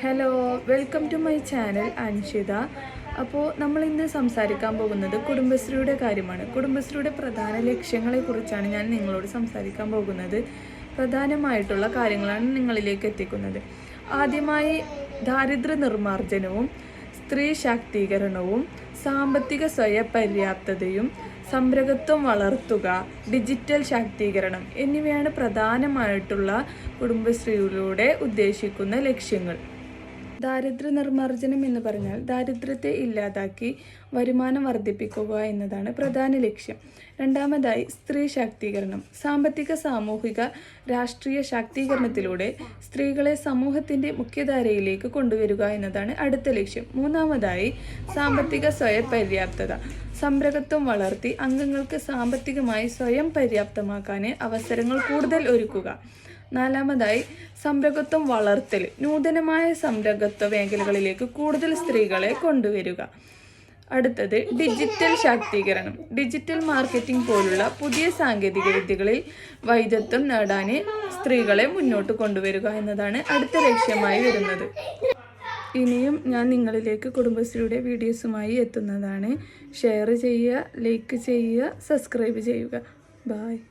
Hello, welcome to my channel Anshita. അപ്പോൾ നമ്മൾ ഇന്ന് സംസാരിക്കാൻ പോകുന്നത് കുടുംബശ്രീയുടെ കാര്യമാണ്. കുടുംബശ്രീയുടെ പ്രധാന ലക്ഷ്യങ്ങളെക്കുറിച്ചാണ് ഞാൻ നിങ്ങളോട് സംസാരിക്കാൻ പോകുന്നത്. പ്രധാനമായിട്ടുള്ള കാര്യങ്ങളാണ് നിങ്ങളിലേക്ക് എത്തിക്കുന്നത്. ആദ്യമായി ദാരിദ്ര്യ നിർമ്മാർജ്ജനവും സ്ത്രീ ശാക്തീകരണവും സാമ്പത്തിക സ്വയംപര്യാപ്തതയും സംരംഭത്വം വളർത്തുക, ഡിജിറ്റൽ ശാക്തീകരണം എന്നിവയാണ് പ്രധാനമായിട്ടുള്ള കുടുംബശ്രീയിലൂടെ ഉദ്ദേശിക്കുന്ന ലക്ഷ്യങ്ങൾ. ദാരിദ്ര്യ നിർമ്മാർജ്ജനം എന്ന് പറഞ്ഞാൽ ദാരിദ്ര്യത്തെ ഇല്ലാതാക്കി വരുമാനം വർദ്ധിപ്പിക്കുക എന്നതാണ് പ്രധാന ലക്ഷ്യം. രണ്ടാമതായി സ്ത്രീ ശാക്തീകരണം. സാമ്പത്തിക, സാമൂഹിക, രാഷ്ട്രീയ ശാക്തീകരണത്തിലൂടെ സ്ത്രീകളെ സമൂഹത്തിൻ്റെ മുഖ്യധാരയിലേക്ക് കൊണ്ടുവരിക എന്നതാണ് അടുത്ത ലക്ഷ്യം. മൂന്നാമതായി സാമ്പത്തിക സ്വയം പര്യാപ്തത. സംരംഭത്വം വളർത്തി അംഗങ്ങൾക്ക് സാമ്പത്തികമായി സ്വയം പര്യാപ്തമാക്കാൻ അവസരങ്ങൾ കൂടുതൽ ഒരുക്കുക. നാലാമതായി സംരംഭത്വം വളർത്തൽ. നൂതനമായ സംരംഭത്വ മേഖലകളിലേക്ക് കൂടുതൽ സ്ത്രീകളെ കൊണ്ടുവരിക. അടുത്തത് ഡിജിറ്റൽ ശാക്തീകരണം. ഡിജിറ്റൽ മാർക്കറ്റിംഗ് പോലുള്ള പുതിയ സാങ്കേതിക വിദ്യകളിൽ വൈദഗ്ധ്യം നേടാൻ സ്ത്രീകളെ മുന്നോട്ട് കൊണ്ടുവരിക എന്നതാണ് അടുത്ത ലക്ഷ്യമായി വരുന്നത്. ഇനിയും ഞാൻ നിങ്ങളിലേക്ക് കുടുംബശ്രീയുടെ വീഡിയോസുമായി എത്തുന്നതാണ്. ഷെയർ ചെയ്യുക, ലൈക്ക് ചെയ്യുക, സബ്സ്ക്രൈബ് ചെയ്യുക. ബായ്.